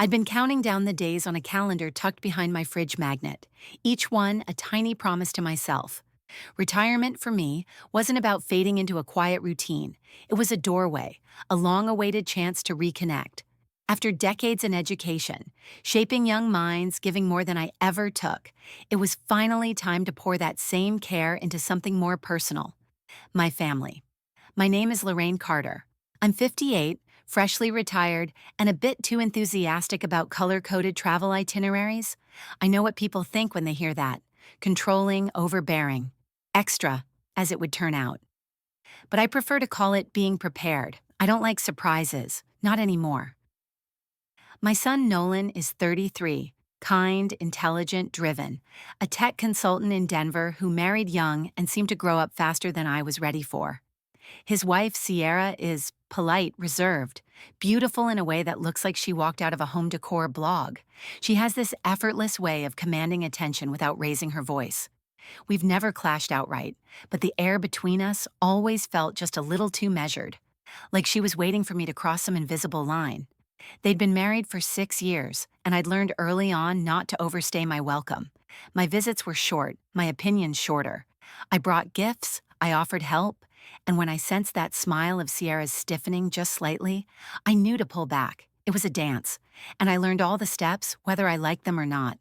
I'd been counting down the days on a calendar tucked behind my fridge magnet, each one a tiny promise to myself. Retirement for me wasn't about fading into a quiet routine. It was a doorway, a long-awaited chance to reconnect. After decades in education, shaping young minds, giving more than I ever took, it was finally time to pour that same care into something more personal: my family. My name is Lorraine Carter. I'm 58, freshly retired, and a bit too enthusiastic about color-coded travel itineraries. I know what people think when they hear that: controlling, overbearing. Extra, as it would turn out. But I prefer to call it being prepared. I don't like surprises. Not anymore. My son Nolan is 33, kind, intelligent, driven, a tech consultant in Denver who married young and seemed to grow up faster than I was ready for. His wife, Sierra, is polite, reserved, beautiful in a way that looks like she walked out of a home decor blog. She has this effortless way of commanding attention without raising her voice. We've never clashed outright, but the air between us always felt just a little too measured, like she was waiting for me to cross some invisible line. They'd been married for 6 years, and I'd learned early on not to overstay my welcome. My visits were short, my opinions shorter. I brought gifts, I offered help, and when I sensed that smile of Sierra's stiffening just slightly, I knew to pull back. It was a dance, and I learned all the steps, whether I liked them or not.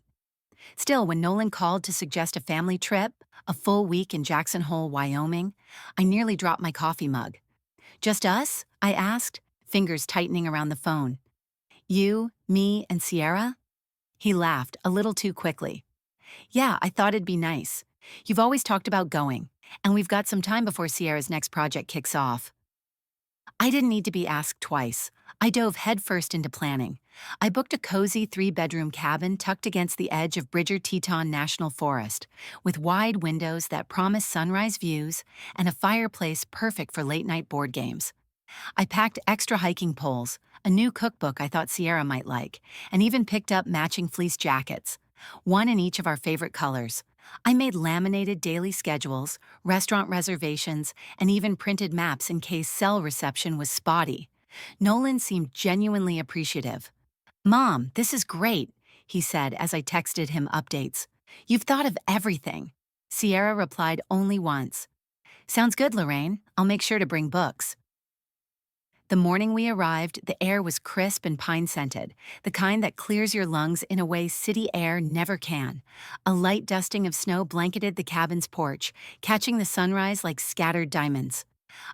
Still, when Nolan called to suggest a family trip, a full week in Jackson Hole, Wyoming, I nearly dropped my coffee mug. "Just us?" I asked, fingers tightening around the phone. "You, me, and Sierra?" He laughed, a little too quickly. "Yeah, I thought it'd be nice. You've always talked about going, and we've got some time before Sierra's next project kicks off." I didn't need to be asked twice. I dove headfirst into planning. I booked a cozy 3-bedroom cabin tucked against the edge of Bridger Teton National Forest, with wide windows that promise sunrise views and a fireplace perfect for late-night board games. I packed extra hiking poles, a new cookbook I thought Sierra might like, and even picked up matching fleece jackets, one in each of our favorite colors. I made laminated daily schedules, restaurant reservations, and even printed maps in case cell reception was spotty. Nolan seemed genuinely appreciative. "Mom, this is great," he said as I texted him updates. "You've thought of everything." Sierra replied only once. "Sounds good, Lorraine. I'll make sure to bring books." The morning we arrived, the air was crisp and pine-scented, the kind that clears your lungs in a way city air never can. A light dusting of snow blanketed the cabin's porch, catching the sunrise like scattered diamonds.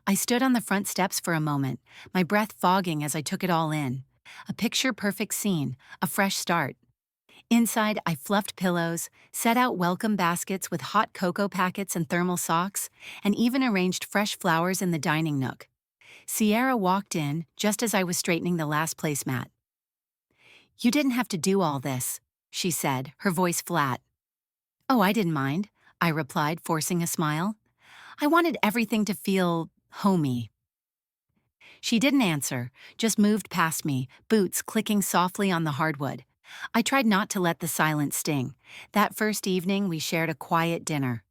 I stood on the front steps for a moment, my breath fogging as I took it all in. A picture-perfect scene, a fresh start. Inside, I fluffed pillows, set out welcome baskets with hot cocoa packets and thermal socks, and even arranged fresh flowers in the dining nook. Sierra walked in just as I was straightening the last placemat. "You didn't have to do all this," she said, her voice flat. "Oh, I didn't mind," I replied, forcing a smile. "I wanted everything to feel homey." She didn't answer, just moved past me, boots clicking softly on the hardwood. I tried not to let the silence sting. That first evening, we shared a quiet dinner.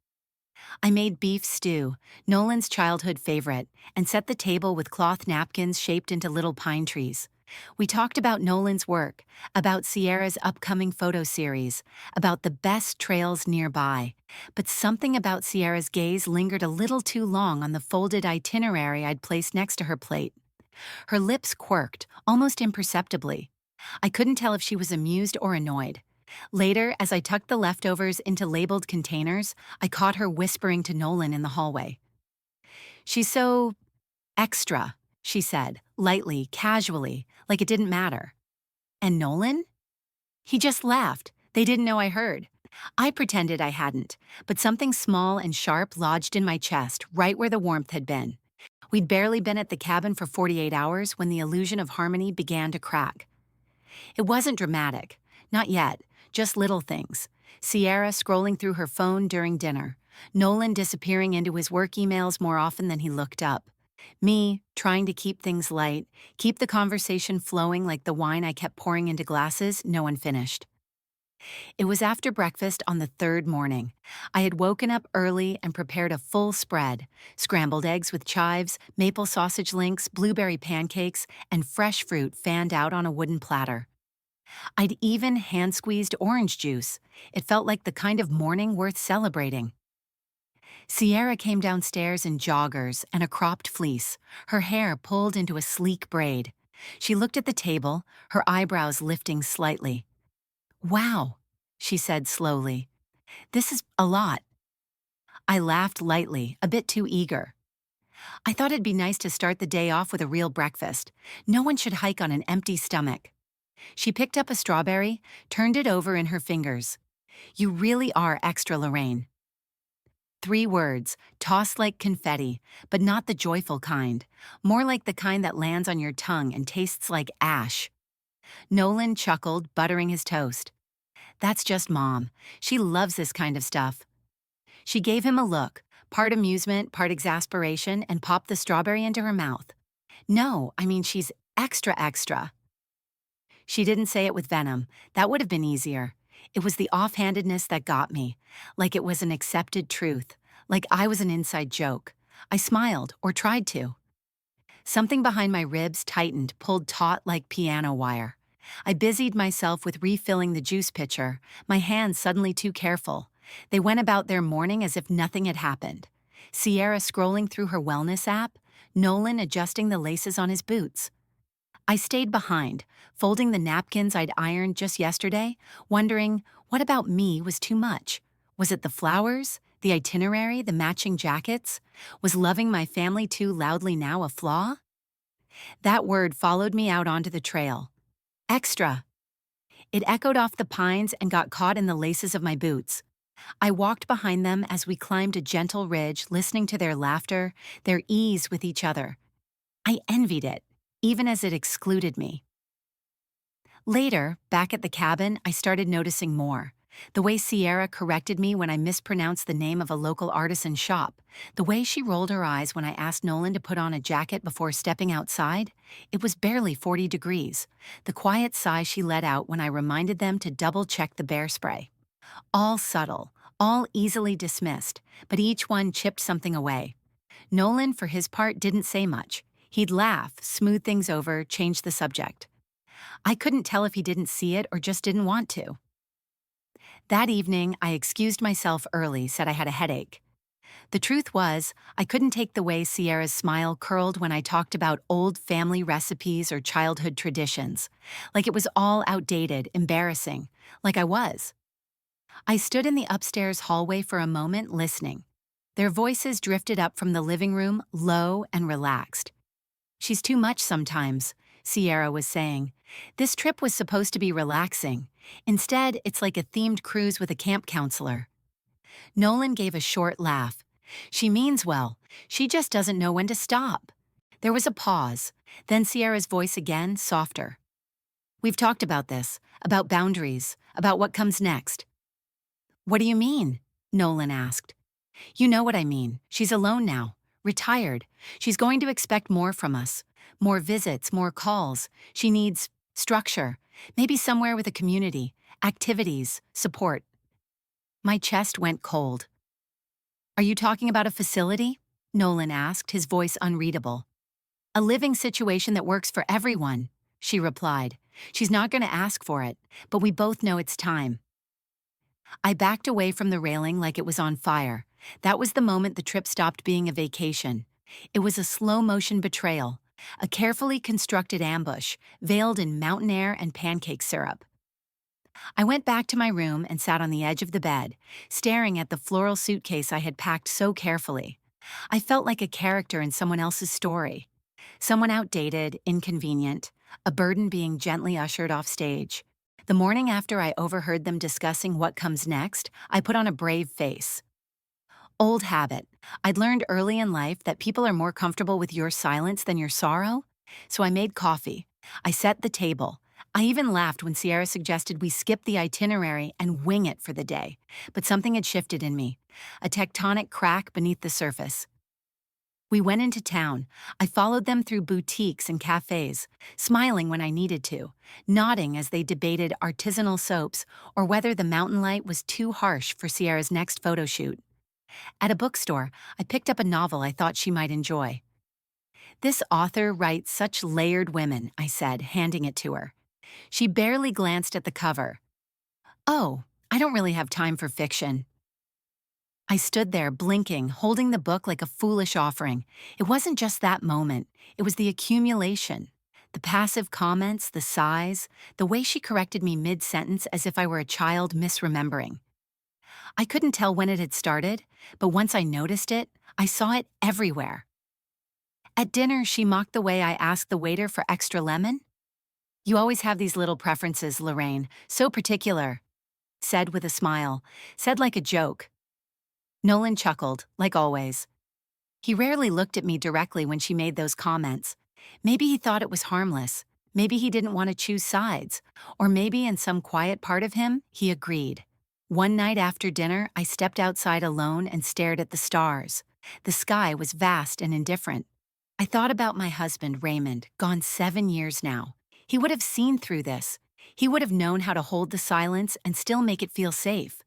I made beef stew, Nolan's childhood favorite, and set the table with cloth napkins shaped into little pine trees. We talked about Nolan's work, about Sierra's upcoming photo series, about the best trails nearby. But something about Sierra's gaze lingered a little too long on the folded itinerary I'd placed next to her plate. Her lips quirked, almost imperceptibly. I couldn't tell if she was amused or annoyed. Later, as I tucked the leftovers into labeled containers, I caught her whispering to Nolan in the hallway. "She's so extra," she said, lightly, casually, like it didn't matter. "And Nolan?" He just laughed. They didn't know I heard. I pretended I hadn't, but something small and sharp lodged in my chest, right where the warmth had been. We'd barely been at the cabin for 48 hours when the illusion of harmony began to crack. It wasn't dramatic. Not yet. Just little things. Sierra scrolling through her phone during dinner. Nolan disappearing into his work emails more often than he looked up. Me, trying to keep things light, keep the conversation flowing like the wine I kept pouring into glasses no one finished. It was after breakfast on the third morning. I had woken up early and prepared a full spread: scrambled eggs with chives, maple sausage links, blueberry pancakes, and fresh fruit fanned out on a wooden platter. I'd even hand-squeezed orange juice. It felt like the kind of morning worth celebrating. Sierra came downstairs in joggers and a cropped fleece, her hair pulled into a sleek braid. She looked at the table, her eyebrows lifting slightly. "Wow," she said slowly. "This is a lot." I laughed lightly, a bit too eager. I thought it'd be nice to start the day off with a real breakfast. No one should hike on an empty stomach. She picked up a strawberry, turned it over in her fingers. "You really are extra, Lorraine." 3 words, tossed like confetti, but not the joyful kind. More like the kind that lands on your tongue and tastes like ash. Nolan chuckled, buttering his toast. "That's just Mom. She loves this kind of stuff." She gave him a look, part amusement, part exasperation, and popped the strawberry into her mouth. "No, I mean she's extra extra." She didn't say it with venom. That would have been easier. It was the offhandedness that got me, like it was an accepted truth, like I was an inside joke. I smiled, or tried to. Something behind my ribs tightened, pulled taut like piano wire. I busied myself with refilling the juice pitcher, my hands suddenly too careful. They went about their morning as if nothing had happened. Sierra scrolling through her wellness app, Nolan adjusting the laces on his boots. I stayed behind, folding the napkins I'd ironed just yesterday, wondering what about me was too much. Was it the flowers, the itinerary, the matching jackets? Was loving my family too loudly now a flaw? That word followed me out onto the trail. Extra. It echoed off the pines and got caught in the laces of my boots. I walked behind them as we climbed a gentle ridge, listening to their laughter, their ease with each other. I envied it, even as it excluded me. Later, back at the cabin, I started noticing more. The way Sierra corrected me when I mispronounced the name of a local artisan shop. The way she rolled her eyes when I asked Nolan to put on a jacket before stepping outside. It was barely 40 degrees. The quiet sigh she let out when I reminded them to double-check the bear spray. All subtle, all easily dismissed, but each one chipped something away. Nolan, for his part, didn't say much. He'd laugh, smooth things over, change the subject. I couldn't tell if he didn't see it or just didn't want to. That evening, I excused myself early, said I had a headache. The truth was, I couldn't take the way Sierra's smile curled when I talked about old family recipes or childhood traditions. Like it was all outdated, embarrassing. Like I was. I stood in the upstairs hallway for a moment, listening. Their voices drifted up from the living room, low and relaxed. "She's too much sometimes," Sierra was saying. "This trip was supposed to be relaxing. Instead, it's like a themed cruise with a camp counselor." Nolan gave a short laugh. "She means well. She just doesn't know when to stop." There was a pause. Then Sierra's voice again, softer. "We've talked about this, about boundaries, about what comes next." "What do you mean?" Nolan asked. "You know what I mean. She's alone now. Retired. She's going to expect more from us. More visits, more calls. She needs structure. Maybe somewhere with a community. Activities. Support." My chest went cold. "Are you talking about a facility?" Nolan asked, his voice unreadable. "A living situation that works for everyone," she replied. "She's not going to ask for it, but we both know it's time." I backed away from the railing like it was on fire. That was the moment the trip stopped being a vacation. It was a slow-motion betrayal, a carefully constructed ambush, veiled in mountain air and pancake syrup. I went back to my room and sat on the edge of the bed, staring at the floral suitcase I had packed so carefully. I felt like a character in someone else's story. Someone outdated, inconvenient, a burden being gently ushered off stage. The morning after I overheard them discussing what comes next, I put on a brave face. Old habit. I'd learned early in life that people are more comfortable with your silence than your sorrow. So I made coffee. I set the table. I even laughed when Sierra suggested we skip the itinerary and wing it for the day. But something had shifted in me, a tectonic crack beneath the surface. We went into town. I followed them through boutiques and cafes, smiling when I needed to, nodding as they debated artisanal soaps or whether the mountain light was too harsh for Sierra's next photo shoot. At a bookstore, I picked up a novel I thought she might enjoy. "This author writes such layered women," I said, handing it to her. She barely glanced at the cover. Oh, I don't really have time for fiction. I stood there, blinking, holding the book like a foolish offering. It wasn't just that moment, it was the accumulation. The passive comments, the sighs, the way she corrected me mid-sentence as if I were a child misremembering. I couldn't tell when it had started, but once I noticed it, I saw it everywhere. At dinner, she mocked the way I asked the waiter for extra lemon. "You always have these little preferences, Lorraine, so particular," said with a smile, said like a joke. Nolan chuckled, like always. He rarely looked at me directly when she made those comments. Maybe he thought it was harmless. Maybe he didn't want to choose sides. Or maybe in some quiet part of him, he agreed. One night after dinner, I stepped outside alone and stared at the stars. The sky was vast and indifferent. I thought about my husband, Raymond, gone 7 years now. He would have seen through this. He would have known how to hold the silence and still make it feel safe.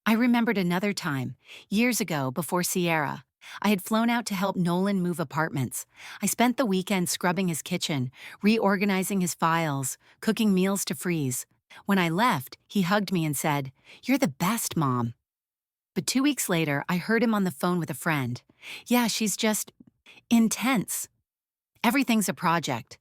I remembered another time, years ago before Sierra. I had flown out to help Nolan move apartments. I spent the weekend scrubbing his kitchen, reorganizing his files, cooking meals to freeze. When I left, he hugged me and said, "You're the best, Mom." But 2 weeks later, I heard him on the phone with a friend. "Yeah, she's just intense. Everything's a project."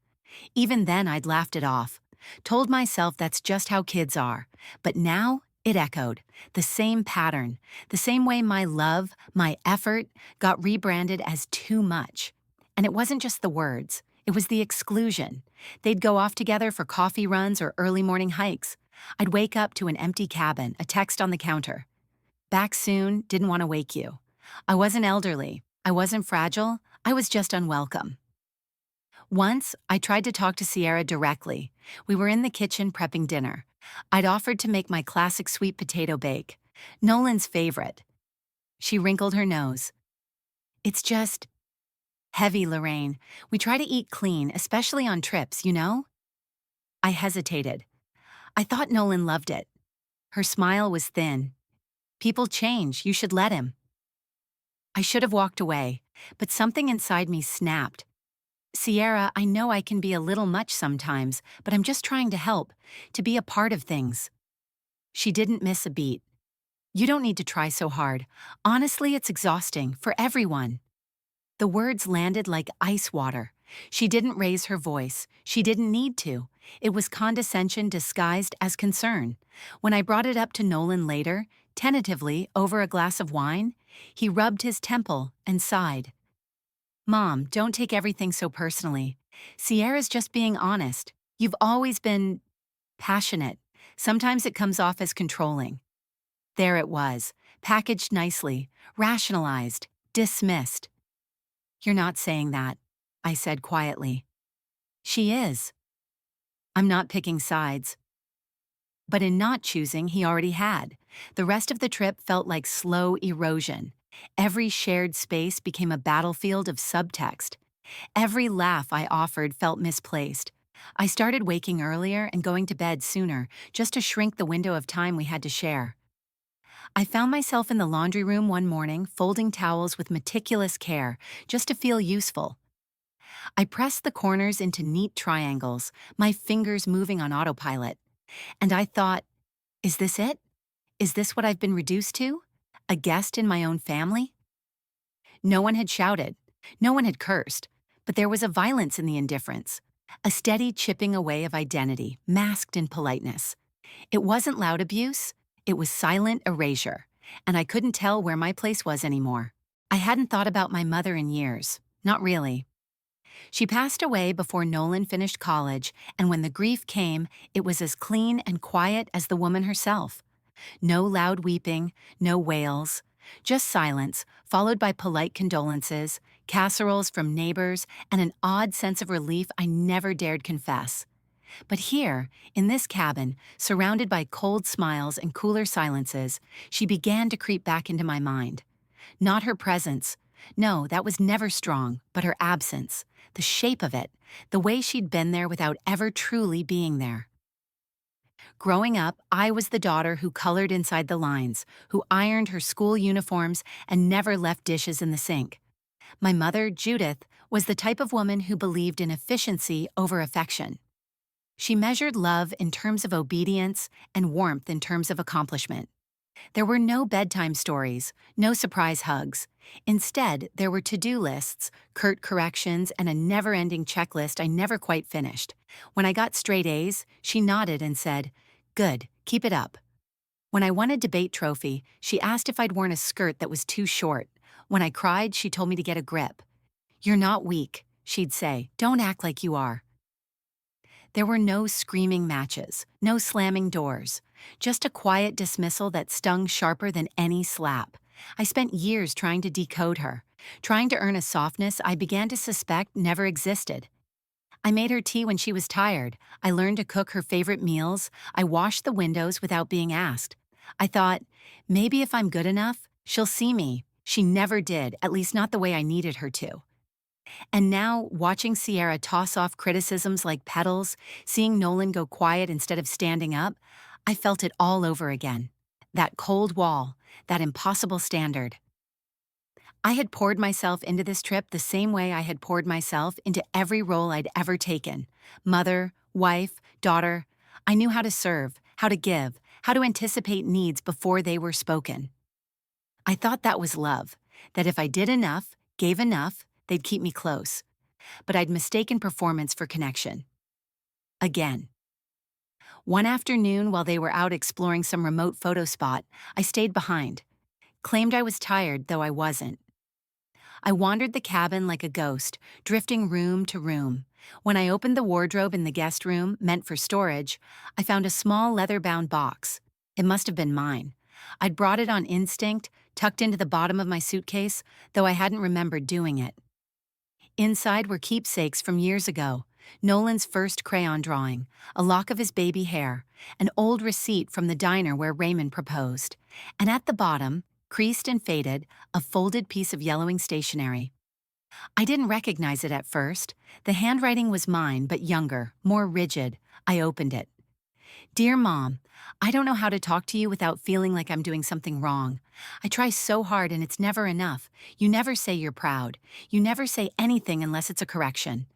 Even then, I'd laughed it off. Told myself that's just how kids are. But now, it echoed. The same pattern. The same way my love, my effort, got rebranded as too much. And it wasn't just the words. It was the exclusion. They'd go off together for coffee runs or early morning hikes. I'd wake up to an empty cabin, a text on the counter. "Back soon, didn't want to wake you." I wasn't elderly. I wasn't fragile. I was just unwelcome. Once, I tried to talk to Sierra directly. We were in the kitchen prepping dinner. I'd offered to make my classic sweet potato bake, Nolan's favorite. She wrinkled her nose. "It's just heavy, Lorraine. We try to eat clean, especially on trips, you know?" I hesitated. I thought Nolan loved it. Her smile was thin. "People change, you should let him." I should have walked away, but something inside me snapped. "Sierra, I know I can be a little much sometimes, but I'm just trying to help, to be a part of things." She didn't miss a beat. "You don't need to try so hard. Honestly, it's exhausting, for everyone." The words landed like ice water. She didn't raise her voice. She didn't need to. It was condescension disguised as concern. When I brought it up to Nolan later, tentatively, over a glass of wine, he rubbed his temple and sighed. "Mom, don't take everything so personally. Sierra's just being honest. You've always been passionate. Sometimes it comes off as controlling." There it was, packaged nicely, rationalized, dismissed. "You're not saying that," I said quietly. "She is." I'm not picking sides. But in not choosing, he already had. The rest of the trip felt like slow erosion. Every shared space became a battlefield of subtext. Every laugh I offered felt misplaced. I started waking earlier and going to bed sooner, just to shrink the window of time we had to share. I found myself in the laundry room one morning, folding towels with meticulous care, just to feel useful. I pressed the corners into neat triangles, my fingers moving on autopilot. And I thought, is this it? Is this what I've been reduced to? A guest in my own family? No one had shouted. No one had cursed. But there was a violence in the indifference. A steady chipping away of identity, masked in politeness. It wasn't loud abuse. It was silent erasure. And I couldn't tell where my place was anymore. I hadn't thought about my mother in years. Not really. She passed away before Nolan finished college, and when the grief came, it was as clean and quiet as the woman herself. No loud weeping, no wails, just silence, followed by polite condolences, casseroles from neighbors, and an odd sense of relief I never dared confess. But here, in this cabin, surrounded by cold smiles and cooler silences, she began to creep back into my mind. Not her presence. No, that was never strong, but her absence. The shape of it, the way she'd been there without ever truly being there. Growing up, I was the daughter who colored inside the lines, who ironed her school uniforms and never left dishes in the sink. My mother, Judith, was the type of woman who believed in efficiency over affection. She measured love in terms of obedience and warmth in terms of accomplishment. There were no bedtime stories, no surprise hugs. Instead, there were to-do lists, curt corrections, and a never-ending checklist I never quite finished. When I got straight A's, she nodded and said, "Good, keep it up." When I won a debate trophy, she asked if I'd worn a skirt that was too short. When I cried, she told me to get a grip. "You're not weak," she'd say. "Don't act like you are." There were no screaming matches, no slamming doors, just a quiet dismissal that stung sharper than any slap. I spent years trying to decode her, trying to earn a softness I began to suspect never existed. I made her tea when she was tired. I learned to cook her favorite meals. I washed the windows without being asked. I thought, maybe if I'm good enough, she'll see me. She never did, at least not the way I needed her to. And now, watching Sierra toss off criticisms like petals, seeing Nolan go quiet instead of standing up, I felt it all over again. That cold wall, that impossible standard. I had poured myself into this trip the same way I had poured myself into every role I'd ever taken. Mother, wife, daughter. I knew how to serve, how to give, how to anticipate needs before they were spoken. I thought that was love, that if I did enough, gave enough, they'd keep me close. But I'd mistaken performance for connection. Again. One afternoon, while they were out exploring some remote photo spot, I stayed behind. Claimed I was tired, though I wasn't. I wandered the cabin like a ghost, drifting room to room. When I opened the wardrobe in the guest room, meant for storage, I found a small leather-bound box. It must have been mine. I'd brought it on instinct, tucked into the bottom of my suitcase, though I hadn't remembered doing it. Inside were keepsakes from years ago, Nolan's first crayon drawing, a lock of his baby hair, an old receipt from the diner where Raymond proposed, and at the bottom, creased and faded, a folded piece of yellowing stationery. I didn't recognize it at first. The handwriting was mine, but younger, more rigid. I opened it. "Dear Mom, I don't know how to talk to you without feeling like I'm doing something wrong. I try so hard and it's never enough. You never say you're proud. You never say anything unless it's a correction.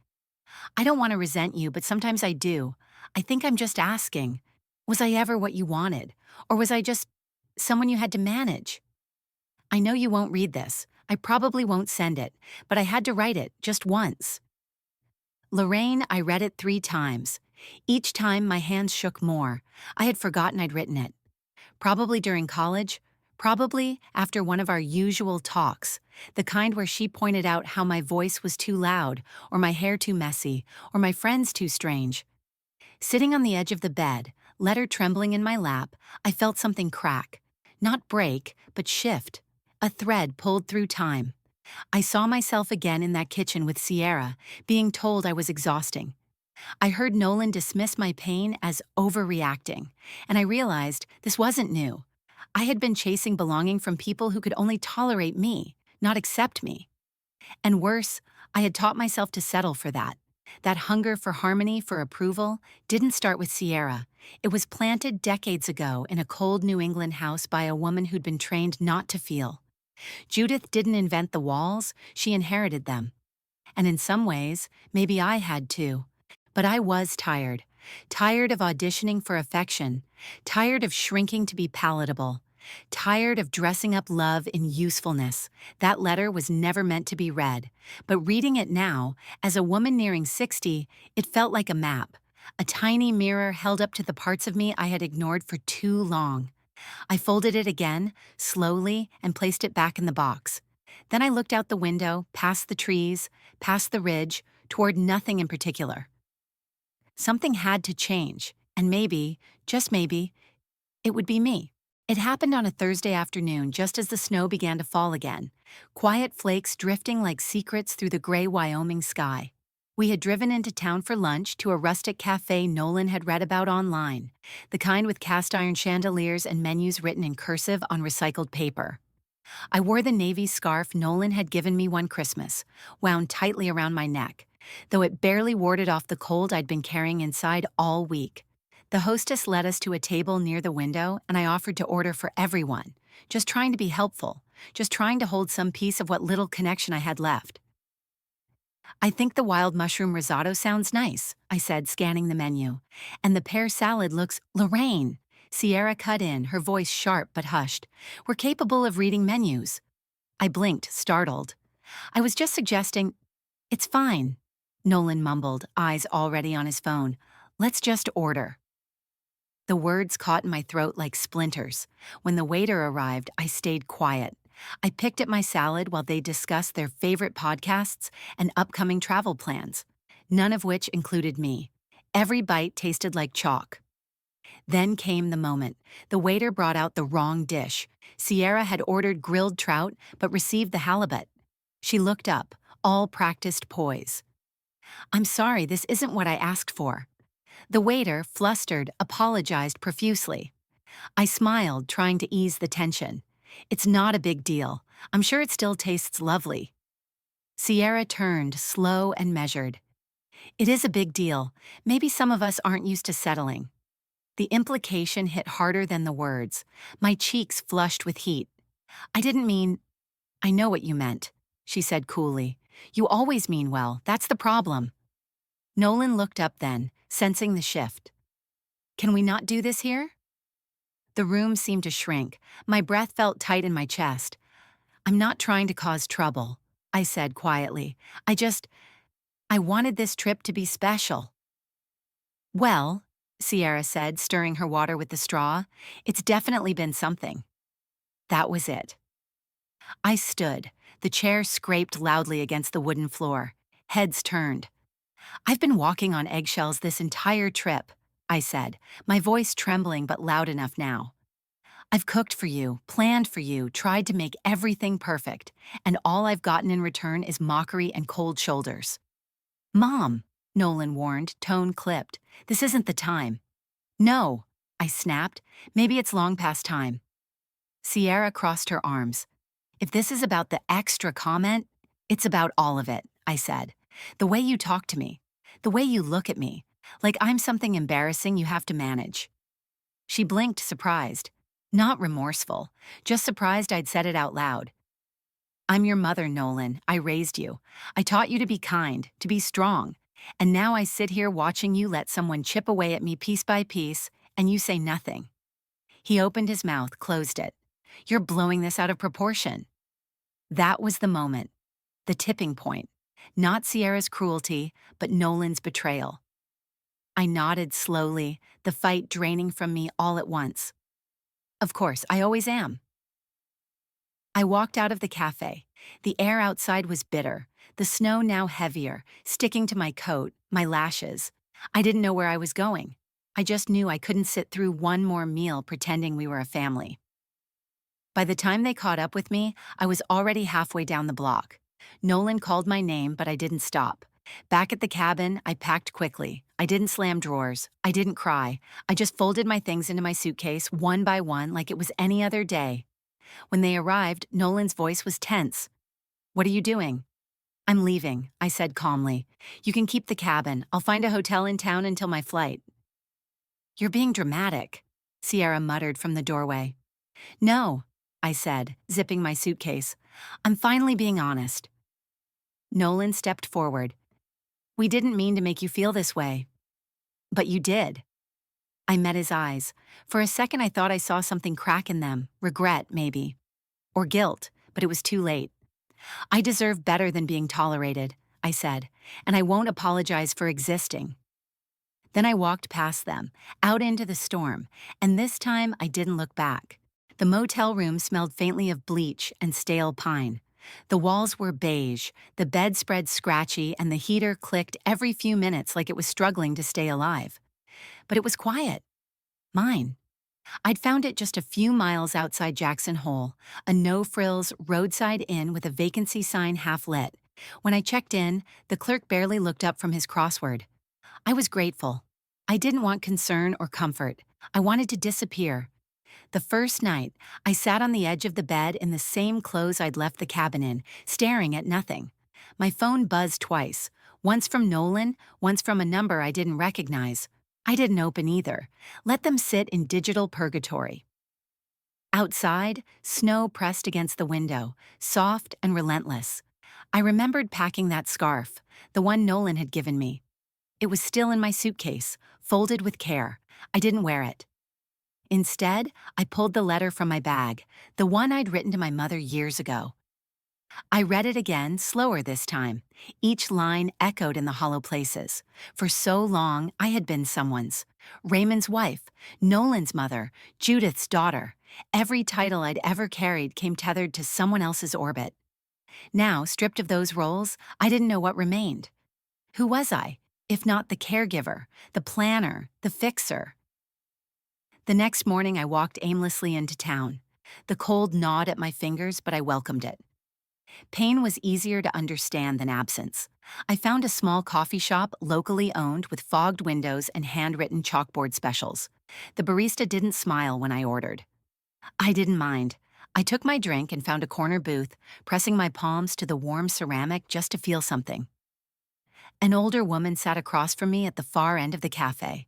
I don't want to resent you, but sometimes I do. I think I'm just asking. Was I ever what you wanted? Or was I just someone you had to manage? I know you won't read this. I probably won't send it, but I had to write it just once." Lorraine, I read it 3 times. Each time my hands shook more. I had forgotten I'd written it. Probably during college, probably after one of our usual talks, the kind where she pointed out how my voice was too loud, or my hair too messy, or my friends too strange. Sitting on the edge of the bed, letter trembling in my lap, I felt something crack. Not break, but shift. A thread pulled through time. I saw myself again in that kitchen with Sierra, being told I was exhausting. I heard Nolan dismiss my pain as overreacting, and I realized this wasn't new. I had been chasing belonging from people who could only tolerate me, not accept me. And worse, I had taught myself to settle for that. That hunger for harmony, for approval, didn't start with Sierra. It was planted decades ago in a cold New England house by a woman who'd been trained not to feel. Judith didn't invent the walls, she inherited them. And in some ways, maybe I had too. But I was tired. Tired of auditioning for affection. Tired of shrinking to be palatable. Tired of dressing up love in usefulness. That letter was never meant to be read. But reading it now, as a woman nearing 60, it felt like a map. A tiny mirror held up to the parts of me I had ignored for too long. I folded it again, slowly, and placed it back in the box. Then I looked out the window, past the trees, past the ridge, toward nothing in particular. Something had to change, and maybe, just maybe, it would be me. It happened on a Thursday afternoon just as the snow began to fall again, quiet flakes drifting like secrets through the gray Wyoming sky. We had driven into town for lunch to a rustic cafe Nolan had read about online, the kind with cast-iron chandeliers and menus written in cursive on recycled paper. I wore the navy scarf Nolan had given me one Christmas, wound tightly around my neck, though it barely warded off the cold I'd been carrying inside all week. The hostess led us to a table near the window, and I offered to order for everyone, just trying to be helpful, just trying to hold some piece of what little connection I had left. I think the wild mushroom risotto sounds nice, I said, scanning the menu. And the pear salad looks— Lorraine! Sierra cut in, her voice sharp but hushed. We're capable of reading menus. I blinked, startled. I was just suggesting— It's fine, Nolan mumbled, eyes already on his phone. Let's just order. The words caught in my throat like splinters. When the waiter arrived, I stayed quiet. I picked at my salad while they discussed their favorite podcasts and upcoming travel plans, none of which included me. Every bite tasted like chalk. Then came the moment. The waiter brought out the wrong dish. Sierra had ordered grilled trout but received the halibut. She looked up, all practiced poise. I'm sorry, this isn't what I asked for. The waiter, flustered, apologized profusely. I smiled, trying to ease the tension. It's not a big deal. I'm sure it still tastes lovely. Sierra turned, slow and measured. It is a big deal. Maybe some of us aren't used to settling. The implication hit harder than the words. My cheeks flushed with heat. I didn't mean— I know what you meant, she said coolly. You always mean well, that's the problem. Nolan looked up then, sensing the shift. Can we not do this here? The room seemed to shrink. My breath felt tight in my chest. I'm not trying to cause trouble, I said quietly. I wanted this trip to be special. Well, Sierra said, stirring her water with the straw, it's definitely been something. That was it. I stood. The chair scraped loudly against the wooden floor. Heads turned. I've been walking on eggshells this entire trip, I said, my voice trembling but loud enough now. I've cooked for you, planned for you, tried to make everything perfect, and all I've gotten in return is mockery and cold shoulders. Mom, Nolan warned, tone clipped. This isn't the time. No, I snapped. Maybe it's long past time. Sierra crossed her arms. If this is about the extra comment, it's about all of it, I said. The way you talk to me, the way you look at me, like I'm something embarrassing you have to manage. She blinked, surprised. Not remorseful, just surprised I'd said it out loud. I'm your mother, Nolan. I raised you. I taught you to be kind, to be strong. And now I sit here watching you let someone chip away at me piece by piece, and you say nothing. He opened his mouth, closed it. You're blowing this out of proportion. That was the moment. The tipping point. Not Sierra's cruelty, but Nolan's betrayal. I nodded slowly, the fight draining from me all at once. Of course, I always am. I walked out of the cafe. The air outside was bitter, the snow now heavier, sticking to my coat, my lashes. I didn't know where I was going. I just knew I couldn't sit through one more meal pretending we were a family. By the time they caught up with me, I was already halfway down the block. Nolan called my name, but I didn't stop. Back at the cabin, I packed quickly. I didn't slam drawers. I didn't cry. I just folded my things into my suitcase one by one like it was any other day. When they arrived, Nolan's voice was tense. What are you doing? I'm leaving, I said calmly. You can keep the cabin. I'll find a hotel in town until my flight. You're being dramatic, Sierra muttered from the doorway. No, I said, zipping my suitcase. I'm finally being honest. Nolan stepped forward. We didn't mean to make you feel this way. But you did. I met his eyes. For a second I thought I saw something crack in them, regret maybe. Or guilt, but it was too late. I deserve better than being tolerated, I said, and I won't apologize for existing. Then I walked past them, out into the storm, and this time I didn't look back. The motel room smelled faintly of bleach and stale pine. The walls were beige, the bedspread scratchy, and the heater clicked every few minutes like it was struggling to stay alive. But it was quiet. Mine. I'd found it just a few miles outside Jackson Hole, a no-frills roadside inn with a vacancy sign half lit. When I checked in, the clerk barely looked up from his crossword. I was grateful. I didn't want concern or comfort. I wanted to disappear. The first night, I sat on the edge of the bed in the same clothes I'd left the cabin in, staring at nothing. My phone buzzed twice, once from Nolan, once from a number I didn't recognize. I didn't open either. Let them sit in digital purgatory. Outside, snow pressed against the window, soft and relentless. I remembered packing that scarf, the one Nolan had given me. It was still in my suitcase, folded with care. I didn't wear it. Instead, I pulled the letter from my bag, the one I'd written to my mother years ago. I read it again, slower this time. Each line echoed in the hollow places. For so long, I had been someone's. Raymond's wife, Nolan's mother, Judith's daughter. Every title I'd ever carried came tethered to someone else's orbit. Now, stripped of those roles, I didn't know what remained. Who was I, if not the caregiver, the planner, the fixer? The next morning, I walked aimlessly into town. The cold gnawed at my fingers, but I welcomed it. Pain was easier to understand than absence. I found a small coffee shop locally owned with fogged windows and handwritten chalkboard specials. The barista didn't smile when I ordered. I didn't mind. I took my drink and found a corner booth, pressing my palms to the warm ceramic just to feel something. An older woman sat across from me at the far end of the cafe.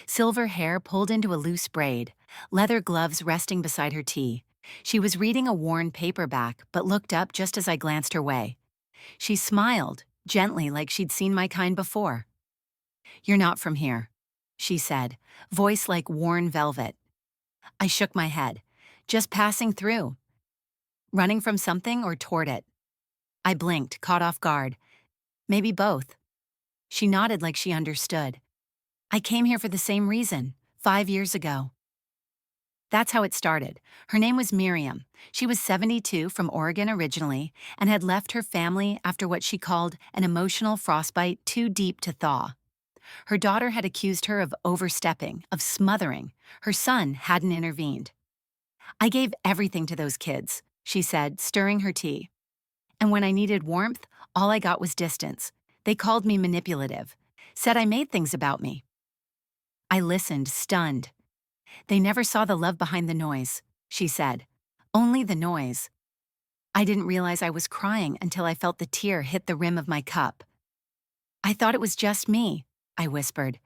Silver hair pulled into a loose braid, leather gloves resting beside her tea. She was reading a worn paperback, but looked up just as I glanced her way. She smiled, gently like she'd seen my kind before. "You're not from here," she said, voice like worn velvet. I shook my head. "Just passing through." Running from something or toward it? I blinked, caught off guard. "Maybe both." She nodded like she understood. "I came here for the same reason, 5 years ago." That's how it started. Her name was Miriam. She was 72, from Oregon originally, and had left her family after what she called an emotional frostbite too deep to thaw. Her daughter had accused her of overstepping, of smothering. Her son hadn't intervened. "I gave everything to those kids," she said, stirring her tea. "And when I needed warmth, all I got was distance. They called me manipulative, said I made things about me." I listened, stunned. "They never saw the love behind the noise," she said. "Only the noise." I didn't realize I was crying until I felt the tear hit the rim of my cup. "I thought it was just me," I whispered.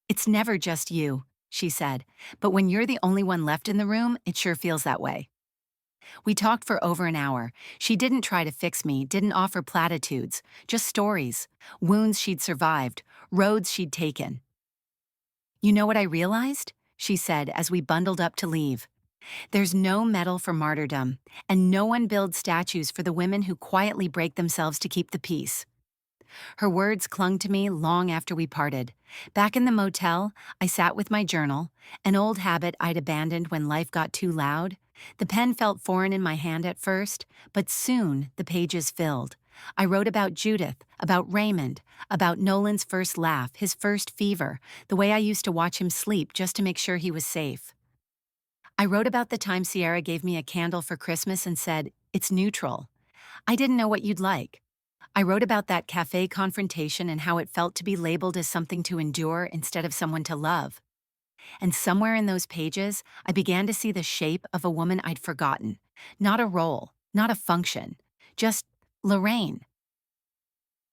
"It's never just you," she said. "But when you're the only one left in the room, it sure feels that way." We talked for over an hour. She didn't try to fix me, didn't offer platitudes, just stories, wounds she'd survived, roads she'd taken. "You know what I realized?" she said as we bundled up to leave. "There's no medal for martyrdom, and no one builds statues for the women who quietly break themselves to keep the peace." Her words clung to me long after we parted. Back in the motel, I sat with my journal, an old habit I'd abandoned when life got too loud. The pen felt foreign in my hand at first, but soon the pages filled. I wrote about Judith, about Raymond, about Nolan's first laugh, his first fever, the way I used to watch him sleep just to make sure he was safe. I wrote about the time Sierra gave me a candle for Christmas and said, "It's neutral. I didn't know what you'd like." I wrote about that cafe confrontation and how it felt to be labeled as something to endure instead of someone to love. And somewhere in those pages, I began to see the shape of a woman I'd forgotten. Not a role, not a function, just Lorraine.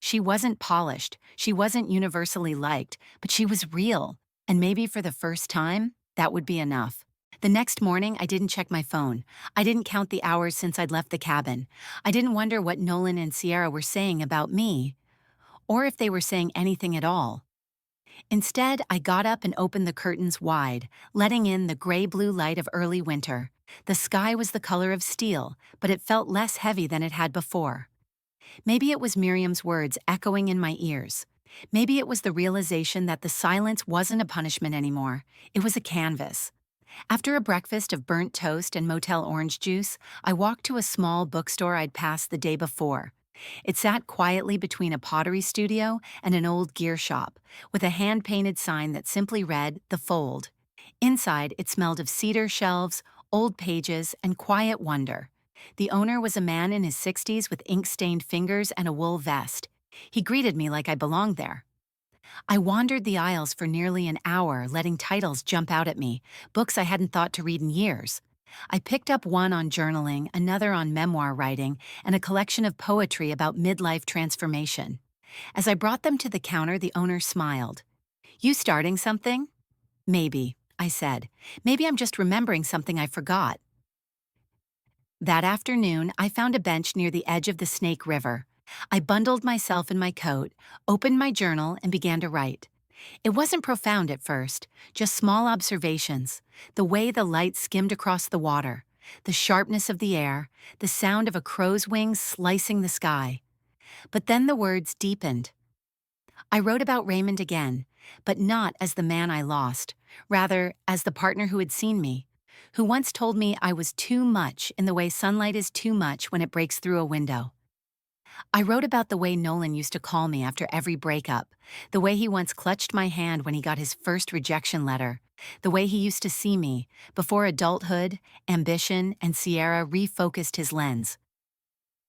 She wasn't polished, she wasn't universally liked, but she was real. And maybe for the first time, that would be enough. The next morning, I didn't check my phone. I didn't count the hours since I'd left the cabin. I didn't wonder what Nolan and Sierra were saying about me, or if they were saying anything at all. Instead, I got up and opened the curtains wide, letting in the gray-blue light of early winter. The sky was the color of steel, but it felt less heavy than it had before. Maybe it was Miriam's words echoing in my ears. Maybe it was the realization that the silence wasn't a punishment anymore. It was a canvas. After a breakfast of burnt toast and motel orange juice, I walked to a small bookstore I'd passed the day before. It sat quietly between a pottery studio and an old gear shop, with a hand-painted sign that simply read, "The Fold." Inside, it smelled of cedar shelves, old pages, and quiet wonder. The owner was a man in his 60s with ink-stained fingers and a wool vest. He greeted me like I belonged there. I wandered the aisles for nearly an hour, letting titles jump out at me, books I hadn't thought to read in years. I picked up one on journaling, another on memoir writing, and a collection of poetry about midlife transformation. As I brought them to the counter, the owner smiled. "You starting something?" "Maybe," I said. "Maybe I'm just remembering something I forgot." That afternoon, I found a bench near the edge of the Snake River. I bundled myself in my coat, opened my journal, and began to write. It wasn't profound at first, just small observations, the way the light skimmed across the water, the sharpness of the air, the sound of a crow's wings slicing the sky. But then the words deepened. I wrote about Raymond again, but not as the man I lost, rather as the partner who had seen me, who once told me I was too much in the way sunlight is too much when it breaks through a window. I wrote about the way Nolan used to call me after every breakup, the way he once clutched my hand when he got his first rejection letter, the way he used to see me before adulthood, ambition, and Sierra refocused his lens.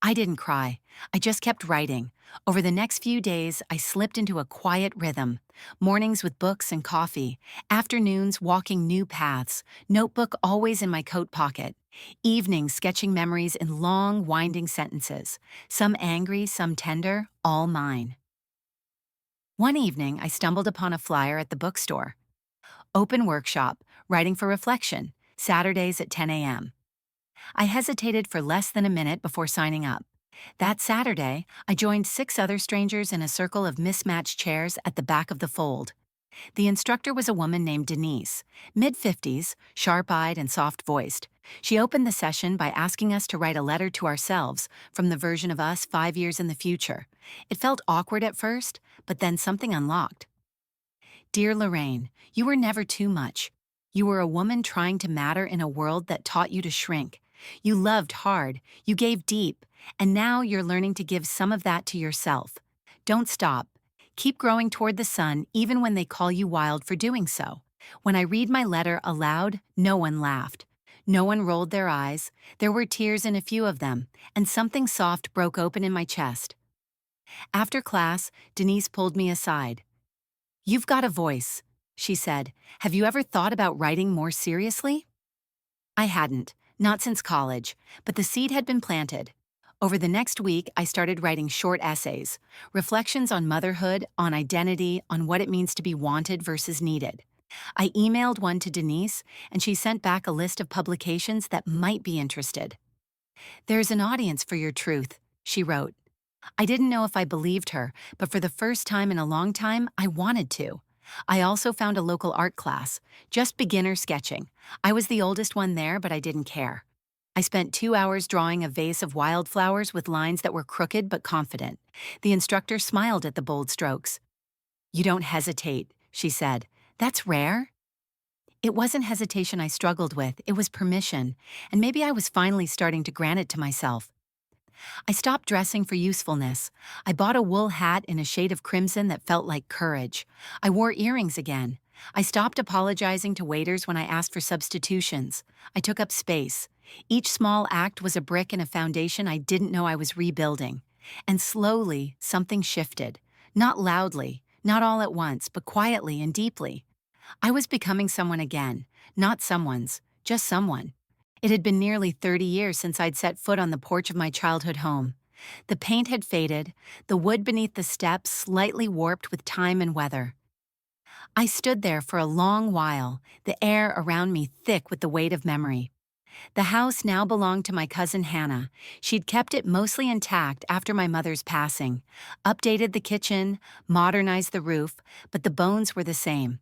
I didn't cry. I just kept writing. Over the next few days, I slipped into a quiet rhythm. Mornings with books and coffee, afternoons walking new paths, notebook always in my coat pocket, evenings sketching memories in long, winding sentences, some angry, some tender, all mine. One evening, I stumbled upon a flyer at the bookstore. Open workshop, writing for reflection, Saturdays at 10 a.m. I hesitated for less than a minute before signing up. That Saturday, I joined 6 other strangers in a circle of mismatched chairs at the back of the fold. The instructor was a woman named Denise, mid-50s, sharp-eyed and soft-voiced. She opened the session by asking us to write a letter to ourselves from the version of us 5 years in the future. It felt awkward at first, but then something unlocked. Dear Lorraine, you were never too much. You were a woman trying to matter in a world that taught you to shrink. You loved hard, you gave deep, and now you're learning to give some of that to yourself. Don't stop. Keep growing toward the sun even when they call you wild for doing so. When I read my letter aloud, no one laughed. No one rolled their eyes. There were tears in a few of them, and something soft broke open in my chest. After class, Denise pulled me aside. "You've got a voice," she said. "Have you ever thought about writing more seriously?" I hadn't, not since college, but the seed had been planted. Over the next week, I started writing short essays, reflections on motherhood, on identity, on what it means to be wanted versus needed. I emailed one to Denise, and she sent back a list of publications that might be interested. "There's an audience for your truth," she wrote. I didn't know if I believed her, but for the first time in a long time, I wanted to. I also found a local art class, just beginner sketching. I was the oldest one there, but I didn't care. I spent 2 hours drawing a vase of wildflowers with lines that were crooked but confident. The instructor smiled at the bold strokes. "You don't hesitate," she said. "That's rare." It wasn't hesitation I struggled with, it was permission, and maybe I was finally starting to grant it to myself. I stopped dressing for usefulness. I bought a wool hat in a shade of crimson that felt like courage. I wore earrings again. I stopped apologizing to waiters when I asked for substitutions. I took up space. Each small act was a brick in a foundation I didn't know I was rebuilding. And slowly, something shifted. Not loudly, not all at once, but quietly and deeply. I was becoming someone again, not someone's, just someone. It had been nearly 30 years since I'd set foot on the porch of my childhood home. The paint had faded, the wood beneath the steps slightly warped with time and weather. I stood there for a long while, the air around me thick with the weight of memory. The house now belonged to my cousin Hannah. She'd kept it mostly intact after my mother's passing, updated the kitchen, modernized the roof, but the bones were the same.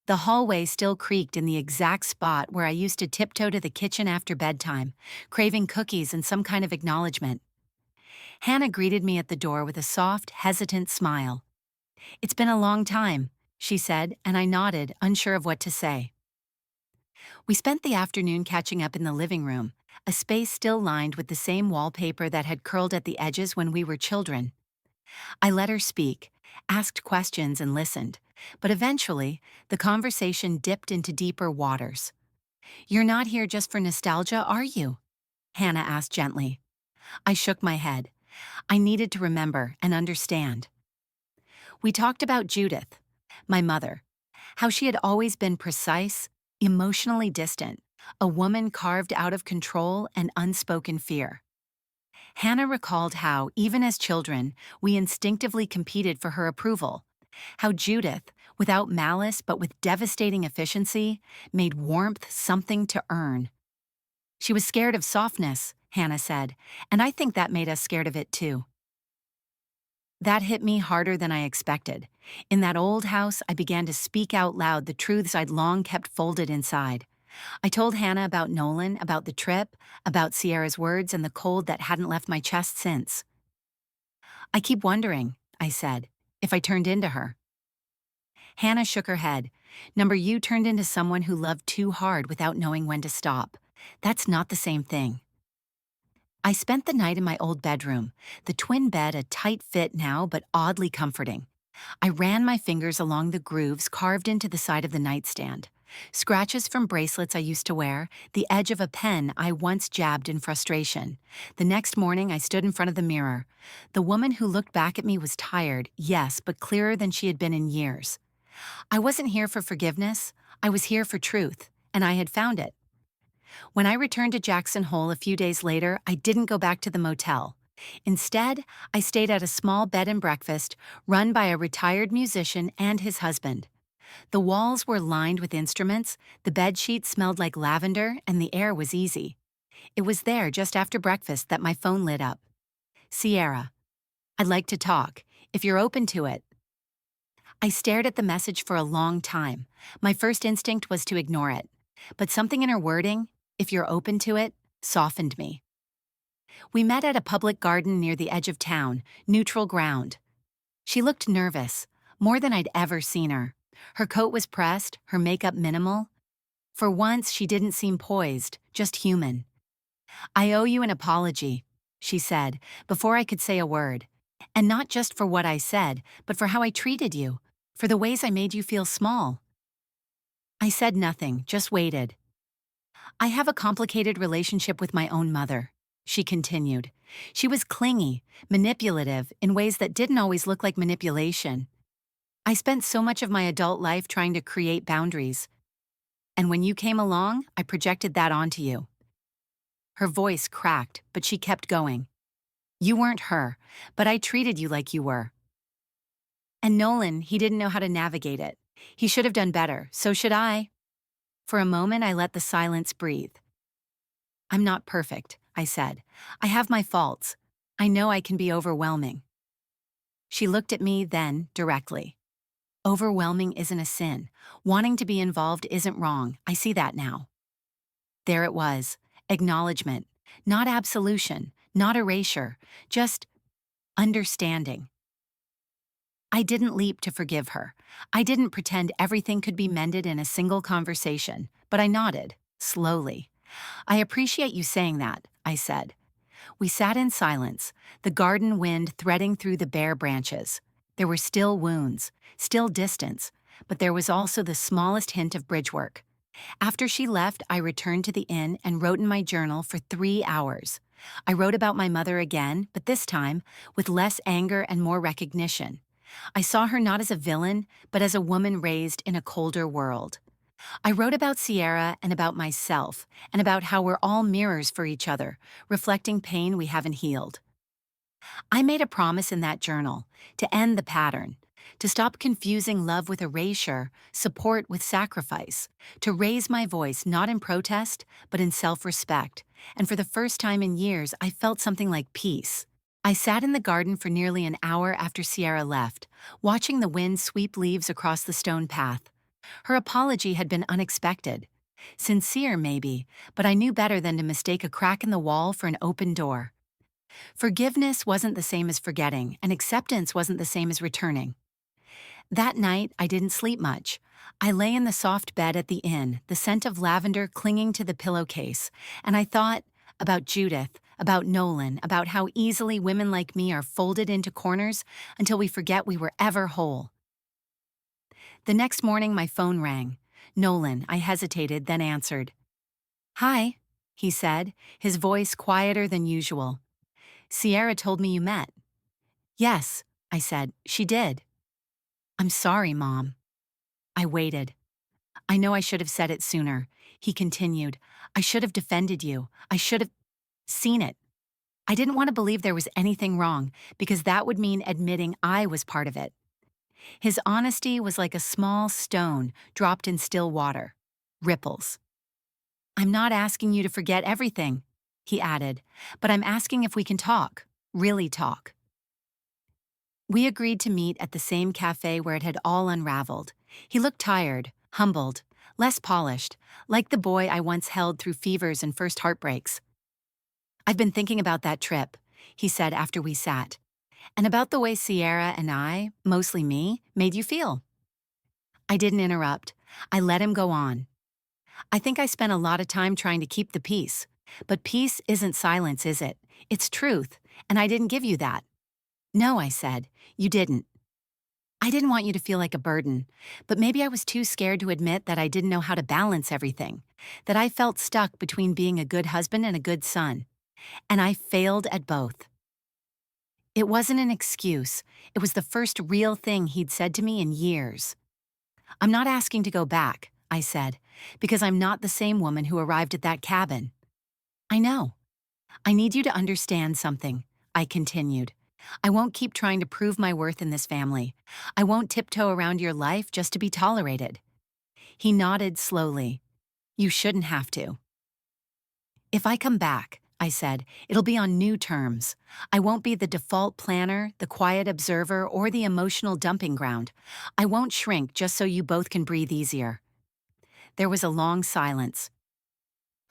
The hallway still creaked in the exact spot where I used to tiptoe to the kitchen after bedtime, craving cookies and some kind of acknowledgement. Hannah greeted me at the door with a soft, hesitant smile. "It's been a long time," she said, and I nodded, unsure of what to say. We spent the afternoon catching up in the living room, a space still lined with the same wallpaper that had curled at the edges when we were children. I let her speak, asked questions and listened, but eventually, the conversation dipped into deeper waters. "You're not here just for nostalgia, are you?" Hannah asked gently. I shook my head. I needed to remember and understand. We talked about Judith, my mother, how she had always been precise, emotionally distant, a woman carved out of control and unspoken fear. Hannah recalled how, even as children, we instinctively competed for her approval. How Judith, without malice but with devastating efficiency, made warmth something to earn. She was scared of softness, Hannah said, and I think that made us scared of it too. That hit me harder than I expected. In that old house, I began to speak out loud the truths I'd long kept folded inside. I told Hannah about Nolan, about the trip, about Sierra's words and the cold that hadn't left my chest since. I keep wondering, I said, if I turned into her. Hannah shook her head. Number you turned into someone who loved too hard without knowing when to stop. That's not the same thing. I spent the night in my old bedroom, the twin bed a tight fit now but oddly comforting. I ran my fingers along the grooves carved into the side of the nightstand. Scratches from bracelets I used to wear, the edge of a pen I once jabbed in frustration. The next morning I stood in front of the mirror. The woman who looked back at me was tired, yes, but clearer than she had been in years. I wasn't here for forgiveness, I was here for truth, and I had found it. When I returned to Jackson Hole a few days later, I didn't go back to the motel. Instead, I stayed at a small bed and breakfast run by a retired musician and his husband. The walls were lined with instruments, the bed sheets smelled like lavender, and the air was easy. It was there just after breakfast that my phone lit up. Sierra, I'd like to talk, if you're open to it. I stared at the message for a long time. My first instinct was to ignore it. But something in her wording, if you're open to it, softened me. We met at a public garden near the edge of town, neutral ground. She looked nervous, more than I'd ever seen her. Her coat was pressed, her makeup minimal. For once, she didn't seem poised, just human. I owe you an apology, she said, before I could say a word. And not just for what I said, but for how I treated you, for the ways I made you feel small. I said nothing, just waited. I have a complicated relationship with my own mother, she continued. She was clingy, manipulative, in ways that didn't always look like manipulation. I spent so much of my adult life trying to create boundaries. And when you came along, I projected that onto you. Her voice cracked, but she kept going. You weren't her, but I treated you like you were. And Nolan, he didn't know how to navigate it. He should have done better, so should I. For a moment, I let the silence breathe. I'm not perfect, I said. I have my faults. I know I can be overwhelming. She looked at me then, directly. Overwhelming isn't a sin. Wanting to be involved isn't wrong. I see that now. There it was. Acknowledgement. Not absolution. Not erasure. Just understanding. I didn't leap to forgive her. I didn't pretend everything could be mended in a single conversation, but I nodded, slowly. I appreciate you saying that, I said. We sat in silence, the garden wind threading through the bare branches. There were still wounds, still distance, but there was also the smallest hint of bridge work. After she left, I returned to the inn and wrote in my journal for 3 hours. I wrote about my mother again, but this time with less anger and more recognition. I saw her not as a villain, but as a woman raised in a colder world. I wrote about Sierra and about myself, and about how we're all mirrors for each other, reflecting pain we haven't healed. I made a promise in that journal, to end the pattern, to stop confusing love with erasure, support with sacrifice, to raise my voice not in protest, but in self-respect, and for the first time in years I felt something like peace. I sat in the garden for nearly an hour after Sierra left, watching the wind sweep leaves across the stone path. Her apology had been unexpected. Sincere, maybe, but I knew better than to mistake a crack in the wall for an open door. Forgiveness wasn't the same as forgetting, and acceptance wasn't the same as returning. That night, I didn't sleep much. I lay in the soft bed at the inn, the scent of lavender clinging to the pillowcase, and I thought about Judith, about Nolan, about how easily women like me are folded into corners until we forget we were ever whole. The next morning, my phone rang. Nolan, I hesitated, then answered. Hi, he said, his voice quieter than usual. Sierra told me you met. Yes, I said, she did. I'm sorry, Mom. I waited. I know I should have said it sooner. He continued. I should have defended you. I should have seen it. I didn't want to believe there was anything wrong, because that would mean admitting I was part of it. His honesty was like a small stone dropped in still water. Ripples. I'm not asking you to forget everything, he added, "but I'm asking if we can talk. Really talk." We agreed to meet at the same cafe where it had all unraveled. He looked tired, humbled, less polished, like the boy I once held through fevers and first heartbreaks. "I've been thinking about that trip," he said after we sat, "and about the way Sierra and I, mostly me, made you feel." I didn't interrupt. I let him go on. "I think I spent a lot of time trying to keep the peace. But peace isn't silence, is it? It's truth, and I didn't give you that." "No," I said, "you didn't. I didn't want you to feel like a burden, but maybe I was too scared to admit that I didn't know how to balance everything, that I felt stuck between being a good husband and a good son, and I failed at both." It wasn't an excuse. It was the first real thing he'd said to me in years. "I'm not asking to go back," I said, "because I'm not the same woman who arrived at that cabin." "I know. I need you to understand something," I continued. "I won't keep trying to prove my worth in this family. I won't tiptoe around your life just to be tolerated." He nodded slowly. "You shouldn't have to." "If I come back," I said, "it'll be on new terms. I won't be the default planner, the quiet observer, or the emotional dumping ground. I won't shrink just so you both can breathe easier." There was a long silence.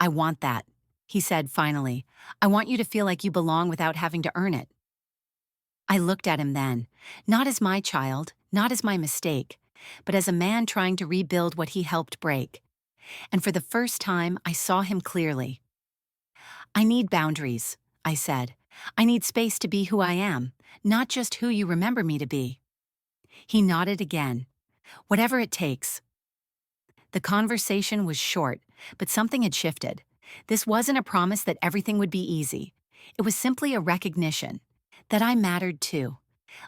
"I want that," he said finally. "I want you to feel like you belong without having to earn it." I looked at him then, not as my child, not as my mistake, but as a man trying to rebuild what he helped break. And for the first time, I saw him clearly. "I need boundaries," I said. "I need space to be who I am, not just who you remember me to be." He nodded again. "Whatever it takes." The conversation was short, but something had shifted. This wasn't a promise that everything would be easy. It was simply a recognition that I mattered too.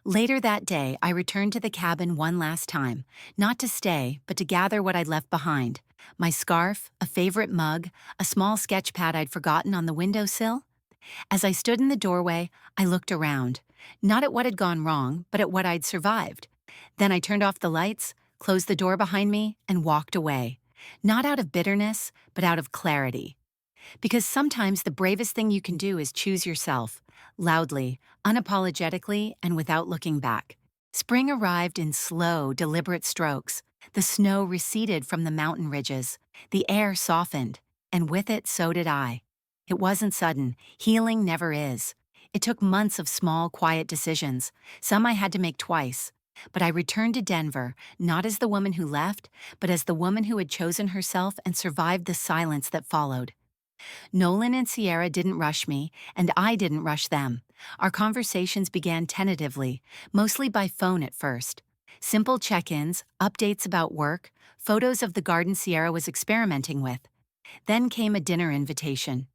Later that day, I returned to the cabin one last time, not to stay, but to gather what I'd left behind. My scarf, a favorite mug, a small sketch pad I'd forgotten on the windowsill. As I stood in the doorway, I looked around, not at what had gone wrong, but at what I'd survived. Then I turned off the lights, closed the door behind me, and walked away. Not out of bitterness, but out of clarity. Because sometimes the bravest thing you can do is choose yourself, loudly, unapologetically, and without looking back. Spring arrived in slow, deliberate strokes. The snow receded from the mountain ridges. The air softened, and with it, so did I. It wasn't sudden. Healing never is. It took months of small, quiet decisions. Some I had to make twice. But I returned to Denver, not as the woman who left, but as the woman who had chosen herself and survived the silence that followed. Nolan and Sierra didn't rush me, and I didn't rush them. Our conversations began tentatively, mostly by phone at first. Simple check-ins, updates about work, photos of the garden Sierra was experimenting with. Then came a dinner invitation.